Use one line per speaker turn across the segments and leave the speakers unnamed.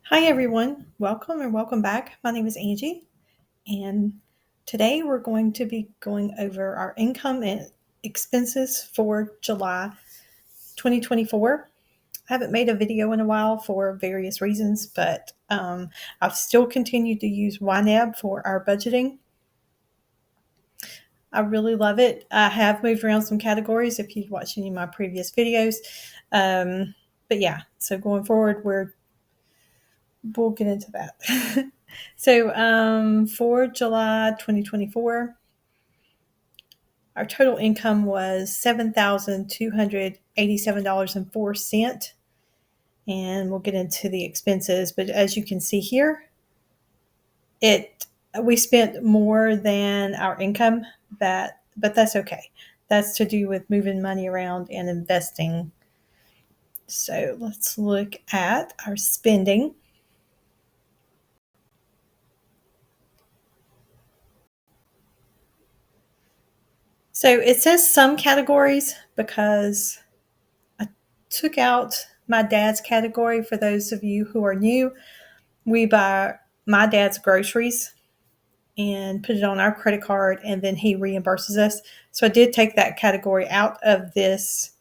Hi, everyone. Welcome or welcome back. My name is Angie, and today we're going to be going over our income and expenses for July 2024. I haven't made a video in a while for various reasons, but I've still continued to use YNAB for our budgeting. I really love it. I have moved around some categories if you've watched any of my previous videos. But yeah, so going forward, we'll get into that. So for July 2024, our total income was $7,287.04. And we'll get into the expenses. But as you can see here, we spent more than our income, but that's okay. That's to do with moving money around and investing. So let's look at our spending. So it says some categories because I took out my dad's category. For those of you who are new, we buy my dad's groceries and put it on our credit card, and then he reimburses us. So I did take that category out of this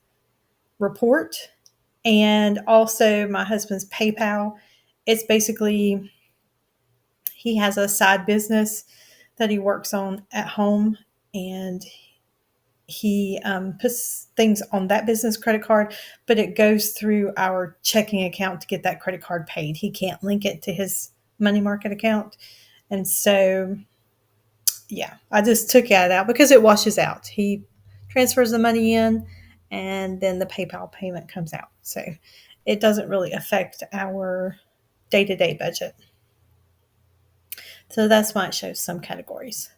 report. And also my husband's PayPal. It's basically, he has a side business that he works on at home, and he puts things on that business credit card, but it goes through our checking account to get that credit card paid. He can't link it to his money market account. And so, yeah, I just took that out because it washes out. He transfers the money in, and then the PayPal payment comes out. So it doesn't really affect our day-to-day budget. So that's why it shows some categories.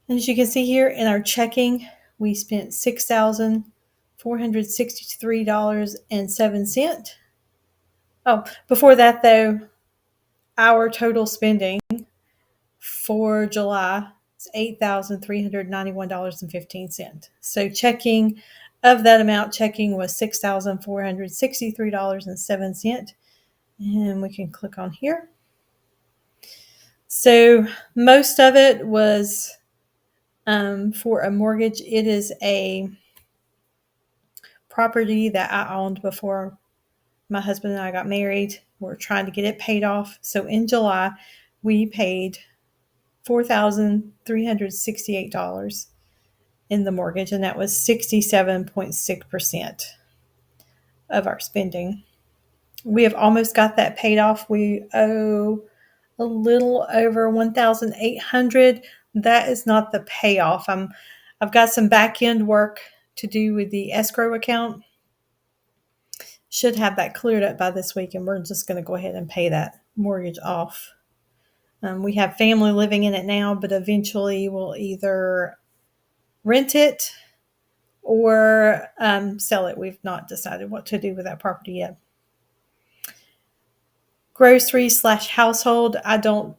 And as you can see here in our checking, we spent $6,463.07. Oh, before that though, our total spending for July is $8,391.15. So checking, of that amount, checking was $6,463.07. And we can click on here. So most of it was for a mortgage. It is a property that I owned before my husband and I got married. We're trying to get it paid off. So in July, we paid $4,368 in the mortgage, and that was 67.6% of our spending. We have almost got that paid off. We owe a little over $1,800. That is not the payoff. I've got some back end work to do with the escrow account. Should have that cleared up by this week, and we're just going to go ahead and pay that mortgage off. We have family living in it now, but eventually we'll either rent it or sell it. We've not decided what to do with that property yet. Grocery/household, I don't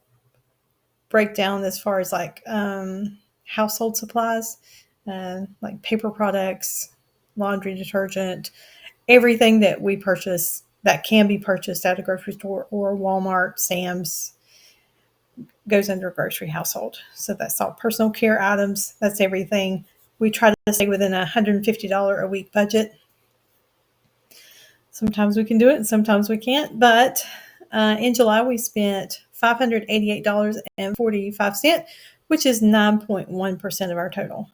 break down as far as like household supplies, like paper products, laundry detergent, everything that we purchase that can be purchased at a grocery store or Walmart, Sam's, goes under grocery household. So that's all personal care items. That's everything. We try to stay within a $150 a week budget. Sometimes we can do it and sometimes we can't. But in July, we spent $588.45, which is 9.1% of our total.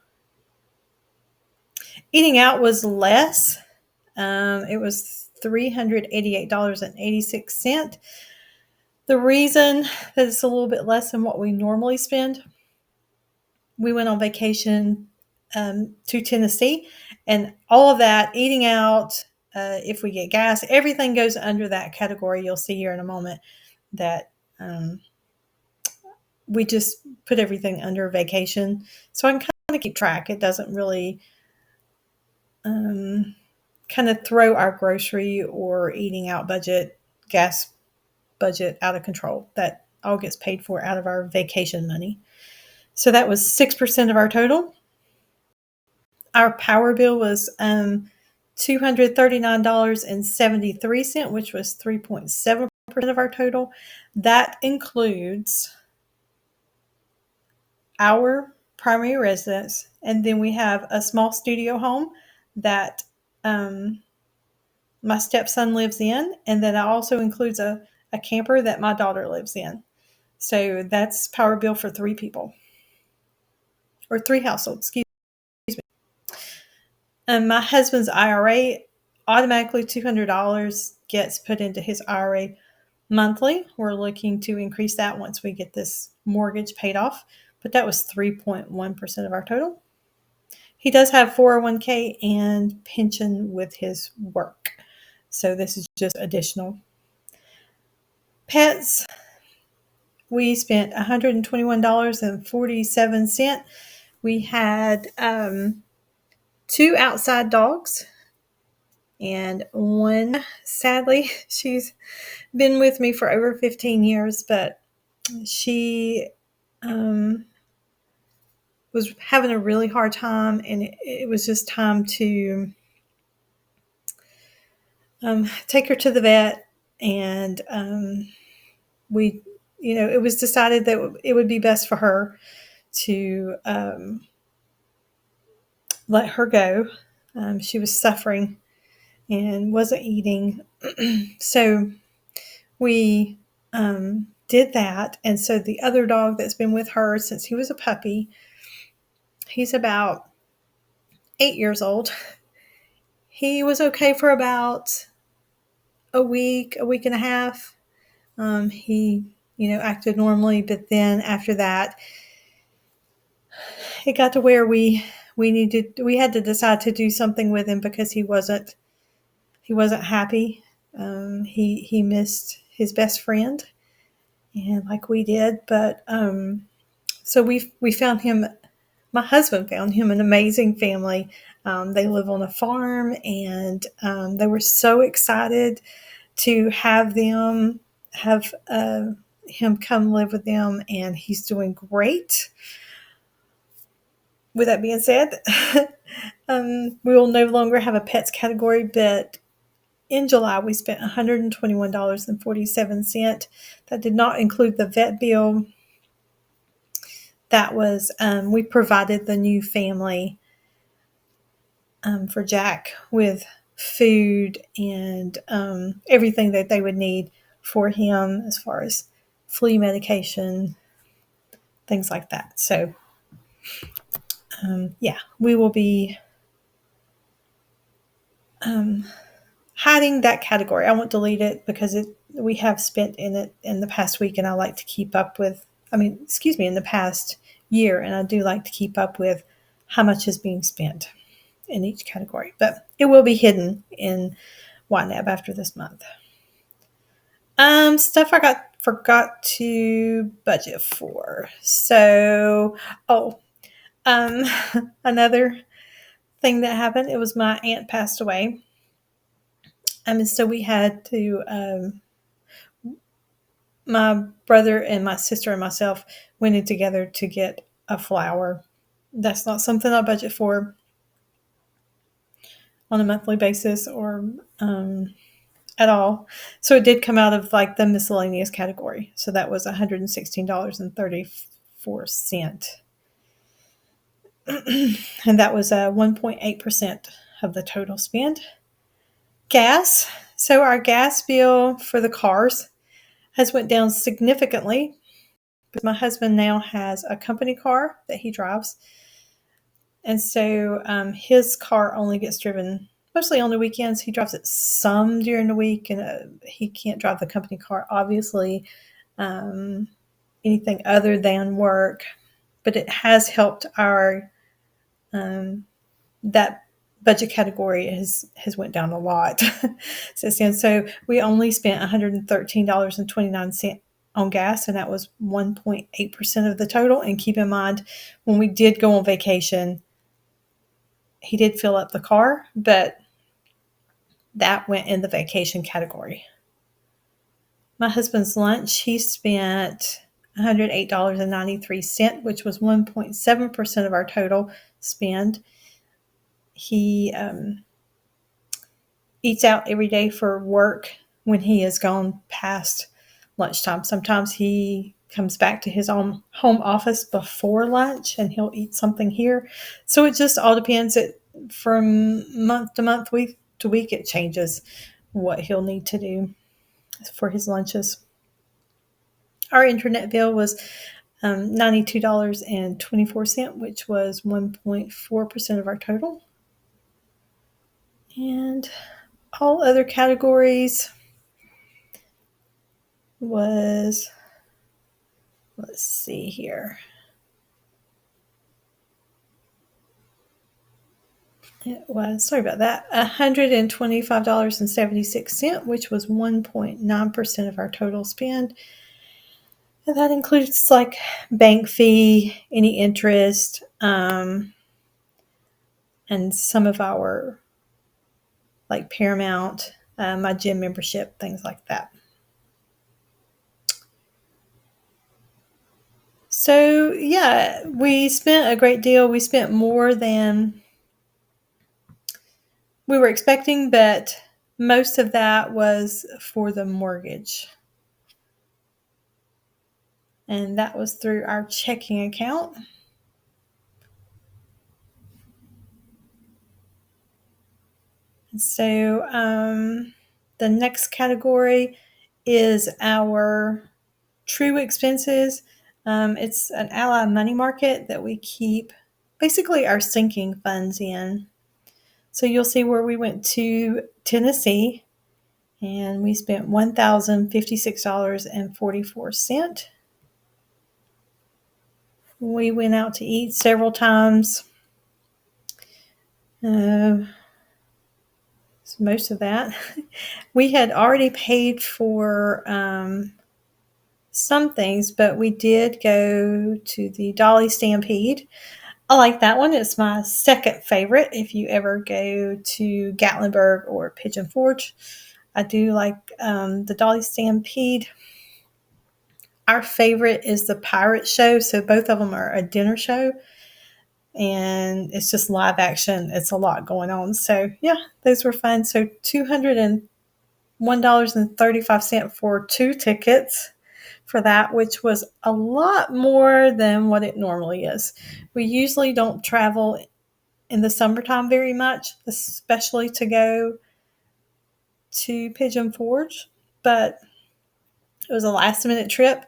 Eating out was less. It was $388.86. The reason that it's a little bit less than what we normally spend, we went on vacation to Tennessee, and all of that, eating out, if we get gas, everything goes under that category. You'll see here in a moment that we just put everything under vacation. So I can kind of keep track. It doesn't really kind of throw our grocery or eating out budget, gas budget out of control. That all gets paid for out of our vacation money. So that was 6% of our total. Our power bill was $239.73, which was 3.7% of our total. That includes our primary residence, and then we have a small studio home that my stepson lives in, and then it also includes a camper that my daughter lives in. So that's power bill for three people, or three households, excuse me. And my husband's IRA, automatically $200 gets put into his IRA monthly. We're looking to increase that once we get this mortgage paid off, but that was 3.1% of our total. He does have 401k and pension with his work. So this is just additional. Pets, we spent $121.47. We had two outside dogs, and one, sadly, she's been with me for over 15 years, but she was having a really hard time, and it was just time to take her to the vet. And we, it was decided that it would be best for her to let her go. She was suffering and wasn't eating. So we did that. And so the other dog that's been with her since he was a puppy, he's about 8 years old. He was okay for about a week and a half. He, acted normally, but then after that, it got to where we had to decide to do something with him because he wasn't happy. He missed his best friend, and like we did, but so we found him. My husband found him an amazing family. They live on a farm, and they were so excited to have him come live with them, and he's doing great. With that being said, we will no longer have a pets category, but in July we spent $121.47. That did not include the vet bill. That was, we provided the new family for Jack with food and everything that they would need for him as far as flea medication, things like that. So, we will be hiding that category. I won't delete it because we have spent in it in the past week, and I like to keep up with, in the past year, and I do like to keep up with how much is being spent in each category. But it will be hidden in YNAB after this month. Stuff I forgot to budget for. So, another thing that happened, it was my aunt passed away. And so we had to, my brother and my sister and myself went in together to get a flower. That's not something I budget for on a monthly basis or at all. So it did come out of like the miscellaneous category. So that was $116.34. And that was 1.8% of the total spend. Gas. So our gas bill for the cars has went down significantly. But my husband now has a company car that he drives. And so his car only gets driven mostly on the weekends. He drives it some during the week, and he can't drive the company car, obviously, anything other than work. But it has helped our that budget category has went down a lot since then. So we only spent $113.29 on gas, and that was 1.8% of the total. And keep in mind, when we did go on vacation, he did fill up the car, but that went in the vacation category. My husband's lunch, he spent $108.93, which was 1.7% of our total spend. He eats out every day for work when he has gone past lunchtime. Sometimes he comes back to his own home office before lunch and he'll eat something here. So it just all depends. It from month to month, week to week, it changes what he'll need to do for his lunches. Our internet bill was $92.24, which was 1.4% of our total. And all other categories was, let's see here. It was, sorry about that, $125.76, which was 1.9% of our total spend. And that includes like bank fee, any interest, and some of our like Paramount, my gym membership, things like that. So yeah, we spent a great deal. We spent more than we were expecting, but most of that was for the mortgage. And that was through our checking account. So the next category is our true expenses. It's an Ally money market that we keep basically our sinking funds in. So you'll see where we went to Tennessee and we spent $1,056.44. We went out to eat several times. Most of that. We had already paid for some things, but we did go to the Dolly Stampede. I like that one. It's my second favorite if you ever go to Gatlinburg or Pigeon Forge. I do like the Dolly Stampede. Our favorite is the Pirate Show, so both of them are a dinner show. And it's just live action. It's a lot going on. So, yeah, those were fun. So, $201.35 for 2 tickets for that, which was a lot more than what it normally is. We usually don't travel in the summertime very much, especially to go to Pigeon Forge, but it was a last minute trip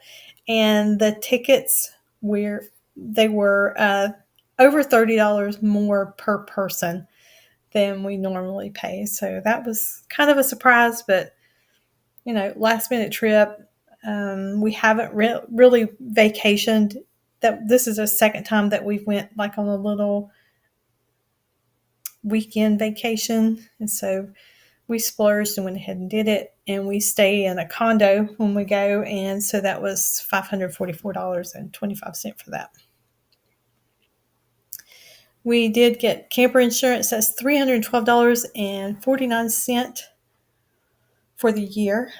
and the tickets were over $30 more per person than we normally pay. So that was kind of a surprise, but last minute trip. We haven't really vacationed. That this is the second time that we've went like on a little weekend vacation, and so we splurged and went ahead and did it. And we stay in a condo when we go, and so that was $544.25 for that. We did get camper insurance. That's $312.49 for the year.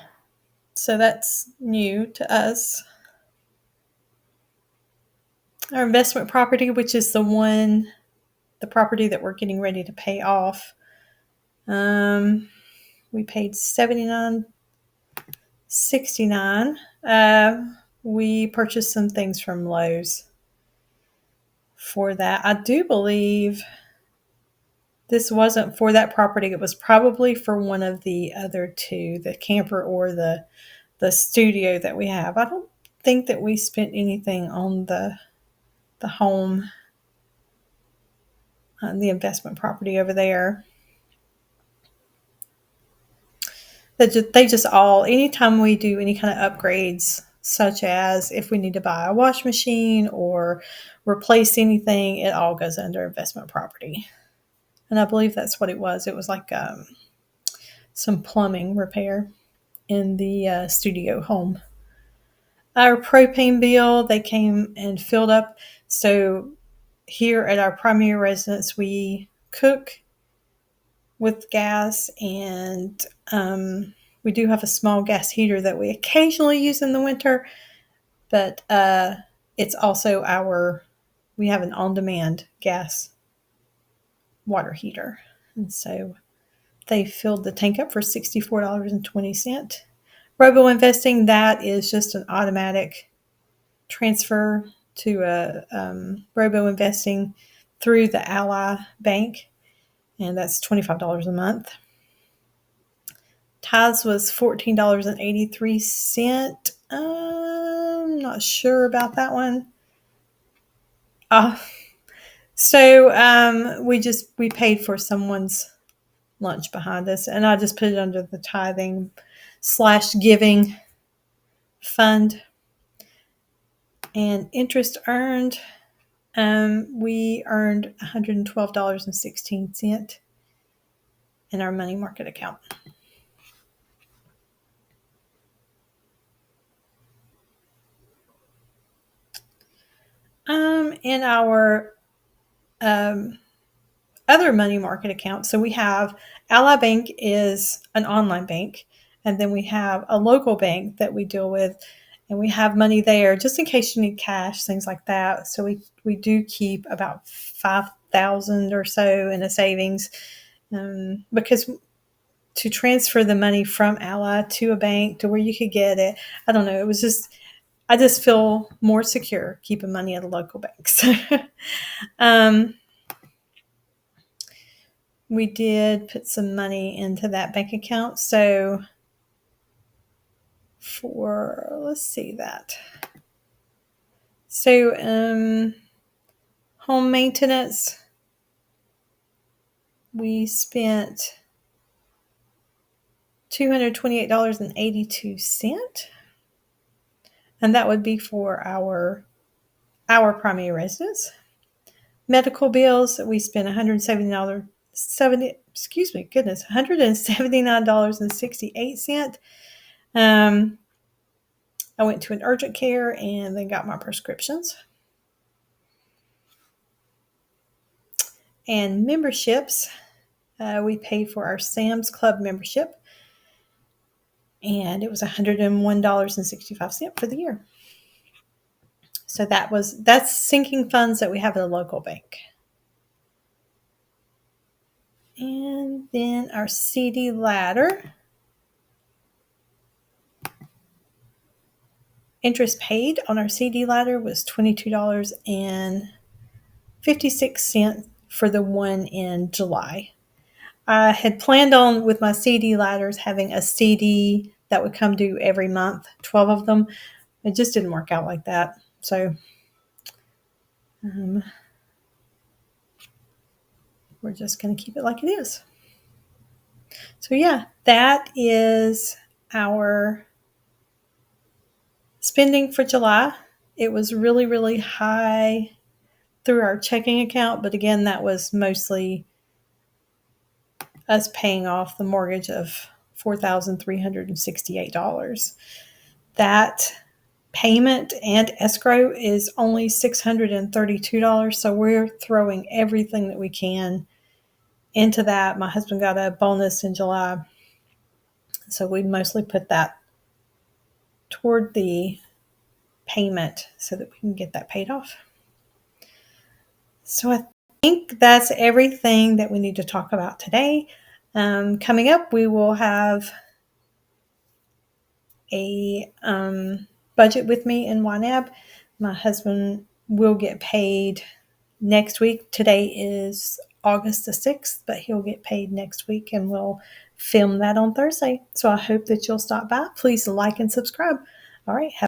So that's new to us. Our investment property, which is the property that we're getting ready to pay off, we paid $79.69. We purchased some things from Lowe's for that. I do believe this wasn't for that property. It was probably for one of the other two, the camper or the studio that we have. I don't think that we spent anything on the home, the investment property over there. They just all, anytime we do any kind of upgrades, such as if we need to buy a wash machine or replace anything, it all goes under investment property. And I believe that's what it was. It was like some plumbing repair in the studio home. Our propane bill, they came and filled up. So here at our primary residence, we cook with gas, and we do have a small gas heater that we occasionally use in the winter, but it's also we have an on-demand gas water heater. And so They filled the tank up for $64.20. Robo investing, that is just an automatic transfer to a robo investing through the Ally Bank, and that's $25 a month. Tithes was $14.83. I'm not sure about that one. So we paid for someone's lunch behind us, and I just put it under the tithing/giving fund. And interest earned, we earned $112.16 in our money market account. In our other money market account, so we have Ally Bank is an online bank, and then we have a local bank that we deal with, and we have money there just in case you need cash, things like that. So we do keep about $5,000 or so in a savings, because to transfer the money from Ally to a bank to where you could get it, I don't know. It was just, I just feel more secure keeping money at a local bank. So, we did put some money into that bank account. So let's see that. So, home maintenance, we spent $228.82. And that would be for our primary residence. Medical bills, we spent $179.68. I went to an urgent care and then got my prescriptions. And memberships, we paid for our Sam's Club membership, and it was $101.65 for the year. So that's sinking funds that we have at a local bank. And then our CD ladder. Interest paid on our CD ladder was $22.56 for the one in July. I had planned on, with my CD ladders, having a CD that would come due every month, 12 of them. It just didn't work out like that. So we're just going to keep it like it is. So yeah, that is our spending for July. It was really, really high through our checking account, but again, that was mostly us paying off the mortgage of $4,368. That payment and escrow is only $632, so we're throwing everything that we can into that. My husband got a bonus in July, so we mostly put that toward the payment so that we can get that paid off. So I think that's everything that we need to talk about today. Coming up, we will have a budget with me in YNAB. My husband will get paid next week. Today is August the 6th, but he'll get paid next week, and we'll film that on Thursday. So I hope that you'll stop by. Please like and subscribe. All right.